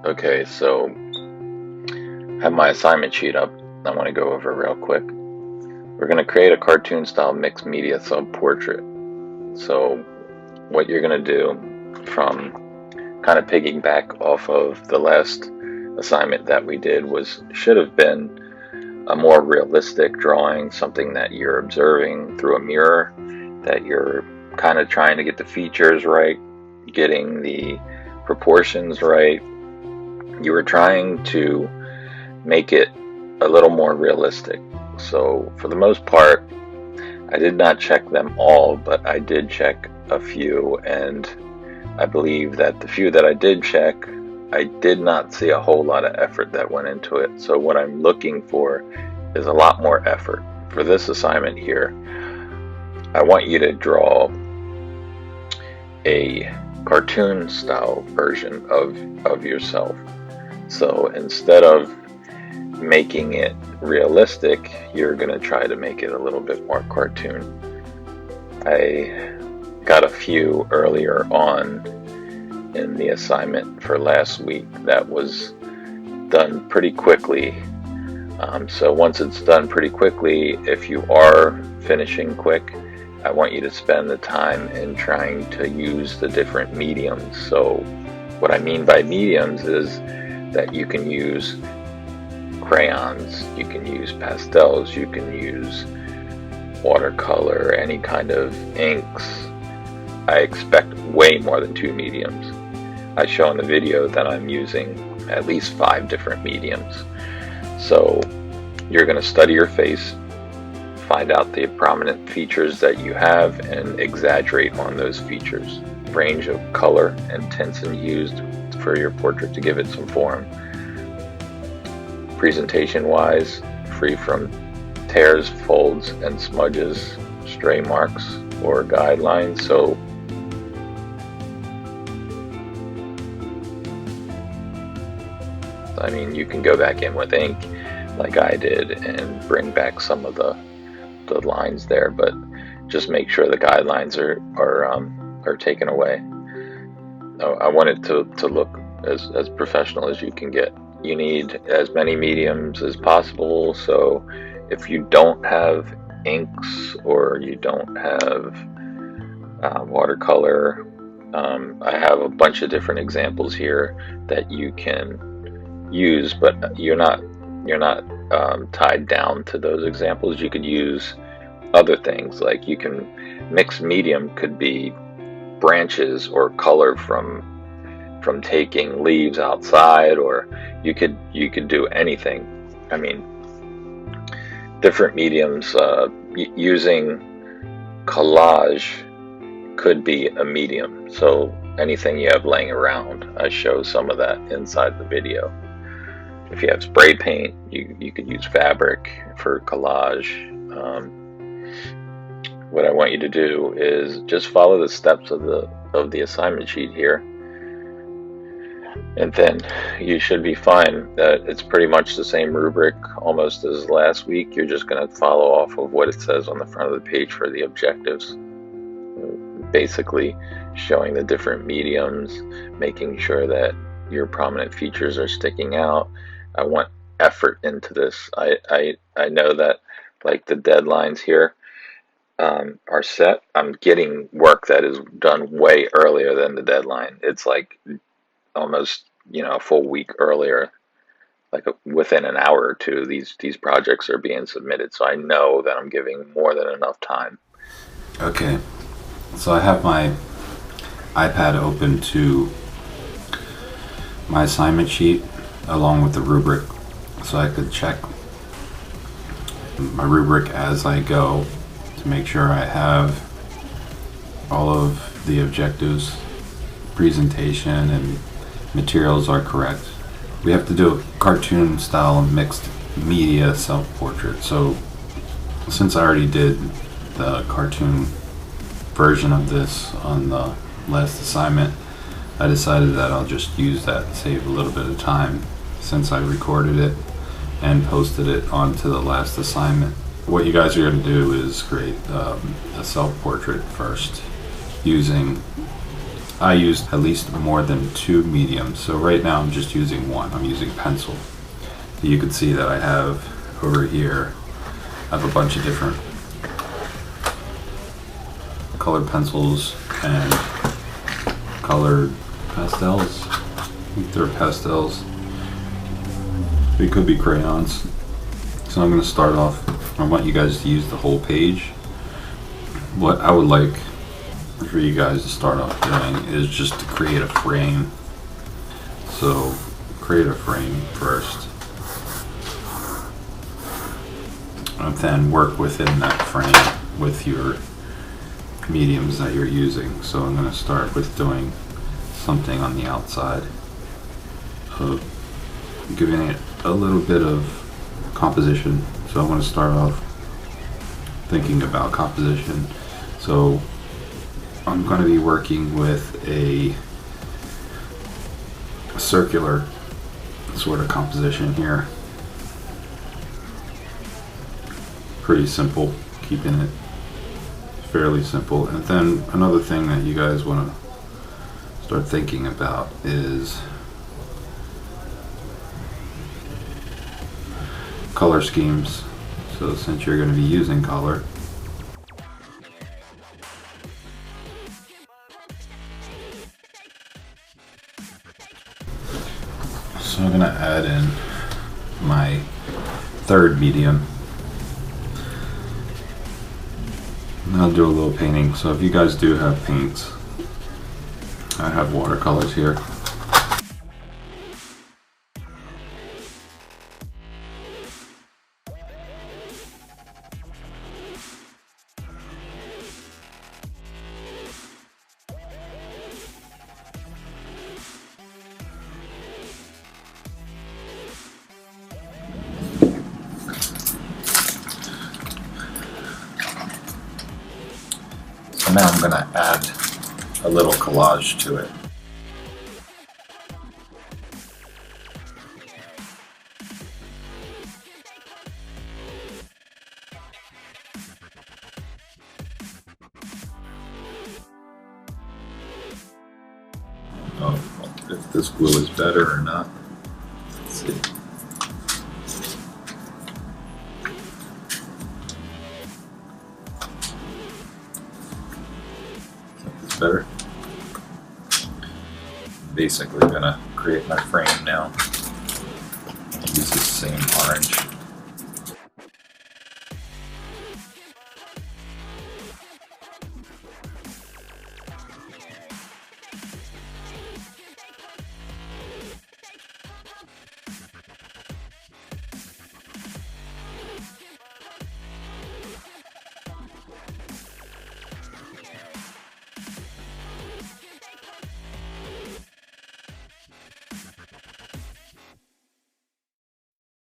Okay, so I have my assignment sheet up. I want to go over real quick. We're going to create a cartoon style mixed media self-portrait. So what you're going to do, from kind of piggyback off of the last assignment that we did, should have been a more realistic drawing, something that you're observing through a mirror, that you're kind of trying to get the features right, getting the proportions right. You were trying to make it a little more realistic. So for the most part, I did not check them all, but I did check a few, and I believe that the few that I did check, I did not see a whole lot of effort that went into it. So what I'm looking for is a lot more effort. For this assignment here, I want you to draw a cartoon style version of yourself. So instead of making it realistic, you're going to try to make it a little bit more cartoon. I got a few earlier on in the assignment for last week that was done pretty quickly. So once it's done pretty quickly, if you are finishing quick, I want you to spend the time in trying to use the different mediums. So what I mean by mediums is that you can use crayons, you can use pastels, you can use watercolor, any kind of inks. I expect way more than 2 mediums. I show in the video that I'm using at least 5 different mediums. So you're going to study your face, find out the prominent features that you have, and exaggerate on those features. Range of color and tints used for your portrait to give it some form. Presentation wise, free from tears, folds, and smudges, stray marks, or guidelines. So I mean, you can go back in with ink like I did and bring back some of the lines there, but just make sure the guidelines are taken away. I want it to look as professional as you can get. You need as many mediums as possible, so if you don't have inks or you don't have watercolor, I have a bunch of different examples here that you can use, but you're not tied down to those examples. You could use other things, like you can mix medium could be branches or color from taking leaves outside, or you could do anything. I mean, different mediums. Using collage could be a medium, so anything you have laying around. I show some of that inside the video. If you have spray paint, you could use fabric for collage. What I want you to do is just follow the steps of the assignment sheet here, and then you should be fine. That it's pretty much the same rubric almost as last week. You're just going to follow off of what it says on the front of the page for the objectives, basically showing the different mediums, making sure that your prominent features are sticking out. I want effort into this. I know that, like, the deadlines here are set. I'm getting work that is done way earlier than the deadline. It's like almost, a full week earlier. Like within an hour or two, these projects are being submitted. So I know that I'm giving more than enough time. Okay, so I have my iPad open to my assignment sheet along with the rubric, so I could check my rubric as I go to make sure I have all of the objectives, presentation, and materials are correct. We have to do a cartoon style mixed media self-portrait. So since I already did the cartoon version of this on the last assignment, I decided that I'll just use that to save a little bit of time since I recorded it and posted it onto the last assignment. What you guys are going to do is create a self-portrait first using I use at least more than 2 mediums. So right now I'm just using one. I'm using pencil. You can see that I have over here, I have a bunch of different colored pencils and colored pastels. I think they're pastels. They could be crayons. So I'm going to start off, I want you guys to use the whole page. What I would like for you guys to start off doing is just to create a frame. So create a frame first, and then work within that frame with your mediums that you're using. So I'm going to start with doing something on the outside, so giving it a little bit of composition. So I'm going to start off thinking about composition. So I'm going to be working with a circular sort of composition here. Pretty simple, keeping it fairly simple. And then another thing that you guys want to start thinking about is color schemes. So since you're going to be using color, so I'm going to add in my third medium. And I'll do a little painting. So if you guys do have paints, I have watercolors here. So now I'm going to add a little collage to it. Oh, if this glue is better or not. Let's see. Better. Basically gonna create my frame now. Use the same orange.